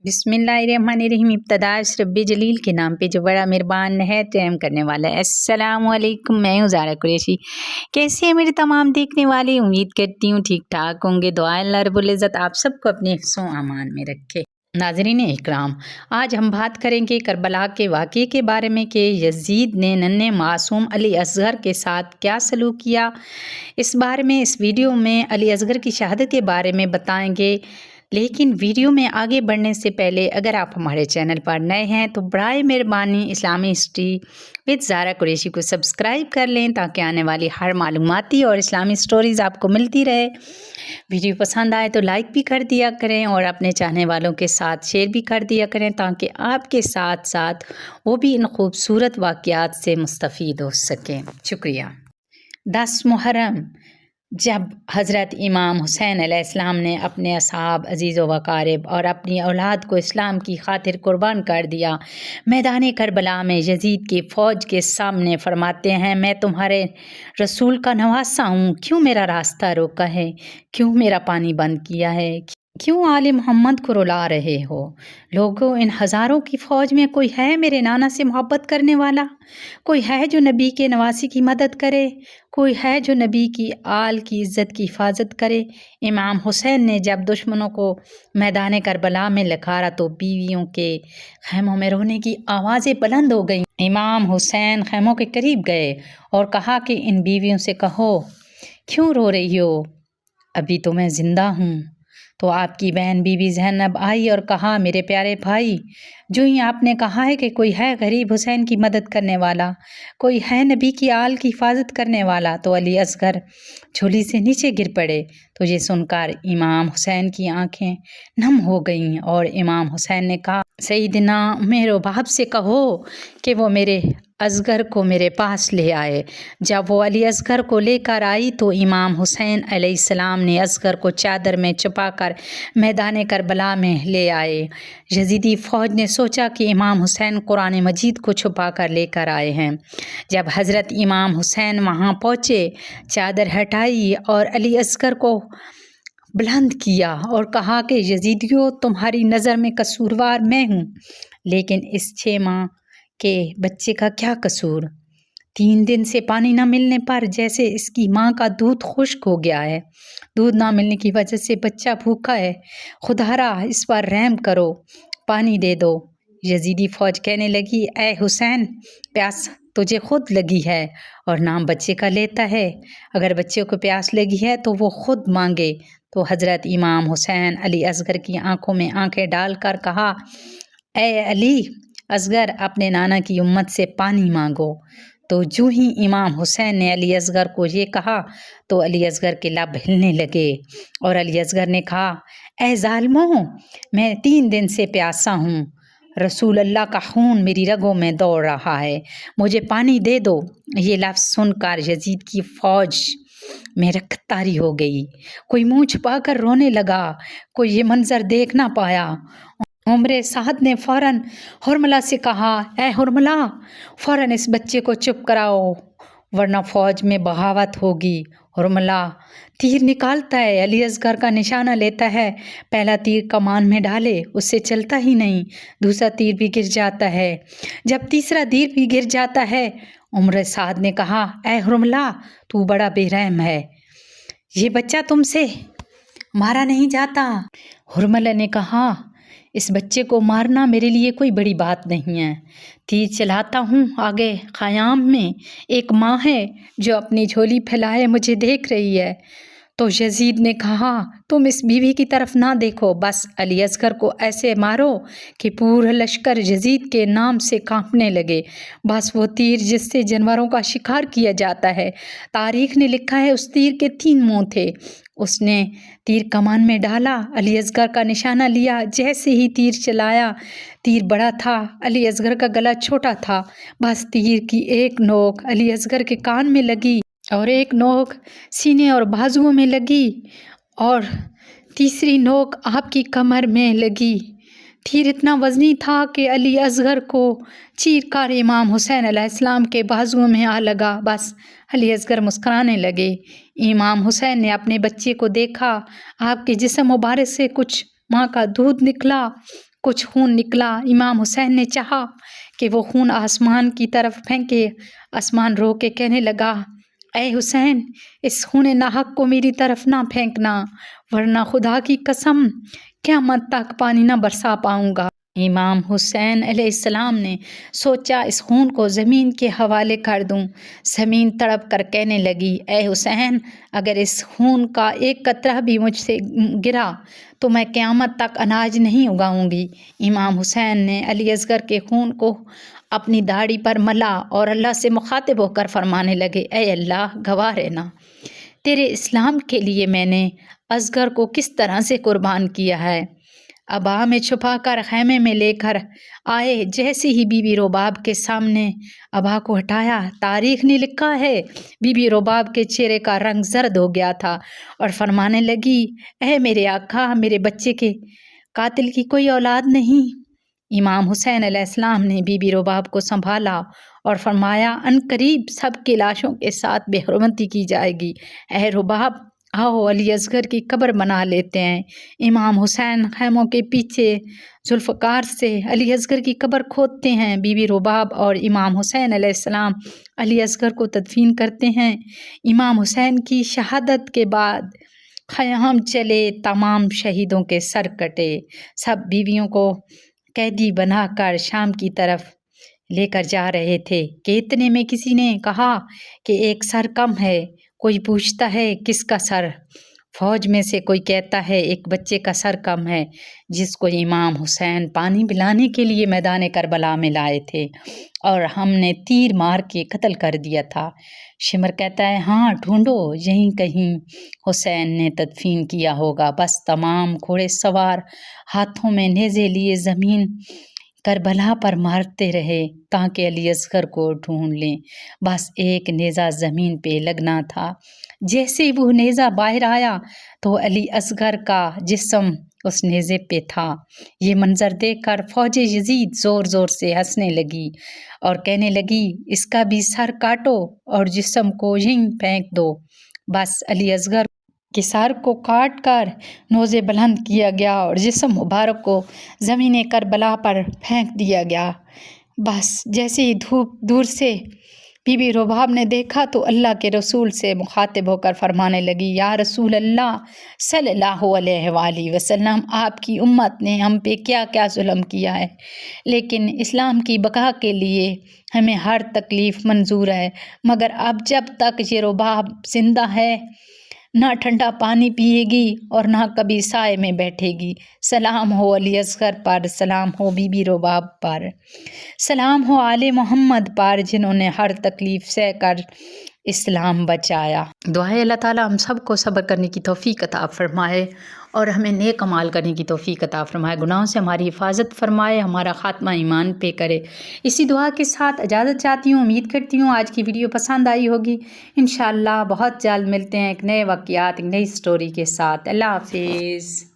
बिस्मिल्लाहिर्रहमानिर्रहीम। इब्तदा रब्बी जलील के नाम पे जो बड़ा मेहरबान है रहम करने वाला है। अस्सलाम वालेकुम, मैं हूँ ज़ारा कुरैशी। कैसे हैं मेरे तमाम देखने वाले? उम्मीद करती हूँ ठीक ठाक होंगे। दुआ अल्लाह रब्बुल इज़्ज़त आप सबको अपने हिफ्ज़ो अमान में रखे। नाज़रीन इकराम, आज हम बात करेंगे करबला के वाक़े के बारे में कि यज़ीद ने नन्हे मासूम अली असगर के साथ क्या सलूक किया। इस बारे में इस वीडियो में अली असगर की शहादत के बारे में बताएंगे। लेकिन वीडियो में आगे बढ़ने से पहले अगर आप हमारे चैनल पर नए हैं तो बराए मेहरबानी इस्लामी हिस्ट्री विद ज़ारा कुरैशी को सब्सक्राइब कर लें ताकि आने वाली हर मालूमाती और इस्लामी स्टोरीज़ आपको मिलती रहे। वीडियो पसंद आए तो लाइक भी कर दिया करें और अपने चाहने वालों के साथ शेयर भी कर दिया करें ताकि आपके साथ साथ वो भी इन खूबसूरत वाक़यात से मुस्तफ़ीद हो सकें। शुक्रिया। 10 मुहर्रम जब हज़रत इमाम हुसैन अलैहिस्सलाम ने अपने असहाब अजीज़ व अकारिब और अपनी औलाद को इस्लाम की खातिर कुर्बान कर दिया, मैदान करबला में यज़ीद की फ़ौज के सामने फरमाते हैं, मैं तुम्हारे रसूल का नवासा हूँ, क्यों मेरा रास्ता रोका है, क्यों मेरा पानी बंद किया है, क्यों आले मोहम्मद को रुला रहे हो? लोगों, इन हज़ारों की फ़ौज में कोई है मेरे नाना से मोहब्बत करने वाला? कोई है जो नबी के नवासी की मदद करे? कोई है जो नबी की आल की इज़्ज़त की हिफाजत करे? इमाम हुसैन ने जब दुश्मनों को मैदान करबला में लखारा तो बीवियों के खैमों में रोने की आवाज़ें बुलंद हो गईं। इमाम हुसैन खैमों के करीब गए और कहा कि इन बीवियों से कहो, क्यों रो रही हो? अभी तो मैं ज़िंदा हूँ। तो आपकी बहन बीबी ज़ैनब आई और कहा, मेरे प्यारे भाई, जो ही आपने कहा है कि कोई है गरीब हुसैन की मदद करने वाला, कोई है नबी की आल की हिफाजत करने वाला, तो अली असगर झोली से नीचे गिर पड़े। तो ये सुनकर इमाम हुसैन की आंखें नम हो गईं और इमाम हुसैन ने कहा, सईदना मेरे बाप से कहो कि वो मेरे असगर को मेरे पास ले आए। जब वो अली असगर को लेकर आई तो इमाम हुसैन अलैहिस्सलाम ने असगर को चादर में छुपाकर मैदान करबला में ले आए। यज़ीदी फ़ौज ने सोचा कि इमाम हुसैन कुरान मजीद को छुपा कर लेकर आए हैं। जब हज़रत इमाम हुसैन वहाँ पहुँचे, चादर हटाई और अली असगर को बुलंद किया और कहा कि यज़ीदियों, तुम्हारी नज़र में कसूरवार मैं हूँ, लेकिन इस 6 माह के बच्चे का क्या कसूर? 3 दिन से पानी ना मिलने पर जैसे इसकी माँ का दूध खुश्क हो गया है। दूध ना मिलने की वजह से बच्चा भूखा है। खुदारा इस पर रहम करो, पानी दे दो। यज़ीदी फ़ौज कहने लगी, ए हुसैन, प्यास तुझे खुद लगी है और नाम बच्चे का लेता है। अगर बच्चे को प्यास लगी है तो वो खुद मांगे। तो हज़रत इमाम हुसैन अली असगर की आंखों में आंखें डालकर कहा, ए अली असगर, अपने नाना की उम्मत से पानी मांगो। तो जो ही इमाम हुसैन ने अली असगर को ये कहा तो अली असगर के लब हिलने लगे और अली असगर ने कहा, ए ज़ालिमों, मैं 3 दिन से प्यासा हूँ। रसूल अल्लाह का खून मेरी रगों में दौड़ रहा है, मुझे पानी दे दो। ये लफ्ज़ सुनकर यज़ीद की फ़ौज में रख्तारी हो गई। कोई मुँह छुपाकर रोने लगा, कोई ये मंज़र देख ना पाया। उम्रे साद ने फ़ौरन हुरमला से कहा, ए हुरमला, फ़ौरन इस बच्चे को चुप कराओ वरना फ़ौज में बगावत होगी। हुरमला तीर निकालता है, अली असगर का निशाना लेता है। पहला तीर कमान में डाले, उससे चलता ही नहीं। दूसरा तीर भी गिर जाता है। जब तीसरा तीर भी गिर जाता है, उम्र साद ने कहा, ए हुरमला, तू बड़ा बेरहम है, ये बच्चा तुमसे मारा नहीं जाता। हुरमला ने कहा, इस बच्चे को मारना मेरे लिए कोई बड़ी बात नहीं है। तीर चलाता हूँ, आगे ख़याम में एक माँ है जो अपनी झोली फैलाए मुझे देख रही है। तो यज़ीद ने कहा, तुम इस बीवी की तरफ ना देखो, बस अली असगर को ऐसे मारो कि पूरा लश्कर यज़ीद के नाम से कांपने लगे। बस वो तीर जिससे जानवरों का शिकार किया जाता है। तारीख़ ने लिखा है उस तीर के 3 मुँह थे। उसने तीर कमान में डाला, अली असगर का निशाना लिया। जैसे ही तीर चलाया, तीर बड़ा था, अली असगर का गला छोटा था। बस तीर की एक नोक अली असगर के कान में लगी और एक नोक सीने और बाजुओं में लगी और तीसरी नोक आपकी कमर में लगी। तीर इतना वज़नी था कि अली असगर को चीर कर इमाम हुसैन अलैहिस्सलाम के बाजुओं में आ लगा। बस अली असगर मुस्कुराने लगे। इमाम हुसैन ने अपने बच्चे को देखा, आपके जिस्म मुबारक से कुछ माँ का दूध निकला کچھ خون نکلا۔ امام حسین نے چاہا کہ وہ خون آسمان کی طرف پھینکے۔ آسمان رو کے کہنے لگا، اے حسین، اس خون ناحق کو میری طرف نہ پھینکنا، ورنہ خدا کی قسم قیامت تک پانی نہ برسا پاؤں گا۔ امام حسین علیہ السلام نے سوچا اس خون کو زمین کے حوالے کر دوں۔ زمین تڑپ کر کہنے لگی، اے حسین، اگر اس خون کا ایک قطرہ بھی مجھ سے گرا تو میں قیامت تک اناج نہیں اگاؤں گی۔ امام حسین نے علی اصغر کے خون کو اپنی داڑھی پر ملا اور اللہ سے مخاطب ہو کر فرمانے لگے، اے اللہ، گواہ رہنا، تیرے اسلام کے لیے میں نے اصغر کو کس طرح سے قربان کیا ہے۔ ابا میں چھپا کر خیمے میں لے کر آئے۔ جیسے ہی بی بی رباب کے سامنے ابا کو ہٹایا، تاریخ نے لکھا ہے بی بی رباب کے چہرے کا رنگ زرد ہو گیا تھا اور فرمانے لگی، اے میرے آقا، میرے بچے کے قاتل کی کوئی اولاد نہیں۔ امام حسین علیہ السلام نے بی بی رباب کو سنبھالا اور فرمایا، ان قریب سب کی لاشوں کے ساتھ بے حرمتی کی جائے گی۔ اے رباب، آؤ علی اصغر کی قبر بنا لیتے ہیں۔ امام حسین خیموں کے پیچھے ذوالفقار سے علی اصغر کی قبر کھودتے ہیں۔ بی بی رباب اور امام حسین علیہ السلام علی اصغر کو تدفین کرتے ہیں۔ امام حسین کی شہادت کے بعد خیام چلے، تمام شہیدوں کے سر کٹے۔ سب بیویوں کو قیدی بنا کر شام کی طرف لے کر جا رہے تھے کہ اتنے میں کسی نے کہا کہ ایک سر کم ہے۔ کوئی پوچھتا ہے کس کا سر؟ فوج میں سے کوئی کہتا ہے ایک بچے کا سر کم ہے جس کو امام حسین پانی پلانے کے لیے میدان کربلا میں لائے تھے اور ہم نے تیر مار کے قتل کر دیا تھا۔ شمر کہتا ہے ہاں ڈھونڈو، یہیں کہیں حسین نے تدفین کیا ہوگا۔ بس تمام گھوڑے سوار ہاتھوں میں نیزے لیے زمین کربلا پر مارتے رہے تاکہ علی اصغر کو ڈھونڈ لیں۔ بس ایک نیزہ زمین پہ لگنا تھا۔ جیسے وہ نیزہ باہر آیا تو علی اصغر کا جسم اس نیزے پہ تھا۔ یہ منظر دیکھ کر فوج یزید زور زور سے ہنسنے لگی اور کہنے لگی، اس کا بھی سر کاٹو اور جسم کو یہیں پھینک دو۔ بس علی اصغر کے سر کو کاٹ کر نوزے بلند کیا گیا اور جسم مبارک کو زمین کربلا پر پھینک دیا گیا۔ بس جیسے ہی دھوپ دور سے بی بی رباب نے دیکھا تو اللہ کے رسول سے مخاطب ہو کر فرمانے لگی، یا رسول اللہ صلی اللہ علیہ وآلہ وسلم، آپ کی امت نے ہم پہ کیا کیا ظلم کیا ہے، لیکن اسلام کی بقا کے لیے ہمیں ہر تکلیف منظور ہے، مگر اب جب تک یہ رباب زندہ ہے نہ ٹھنڈا پانی پیے گی اور نہ کبھی سائے میں بیٹھے گی۔ سلام ہو علی اصغر پر، سلام ہو بی بی رباب پر، سلام ہو آل محمد پر، جنہوں نے ہر تکلیف سہ کر اسلام بچایا۔ دعا ہے اللہ تعالیٰ ہم سب کو صبر کرنے کی توفیق عطا فرمائے اور ہمیں نیک اعمال کرنے کی توفیق عطا فرمائے، گناہوں سے ہماری حفاظت فرمائے، ہمارا خاتمہ ایمان پہ کرے۔ اسی دعا کے ساتھ اجازت چاہتی ہوں، امید کرتی ہوں آج کی ویڈیو پسند آئی ہوگی۔ انشاءاللہ بہت جلد ملتے ہیں ایک نئے واقعات، ایک نئی سٹوری کے ساتھ۔ اللہ حافظ۔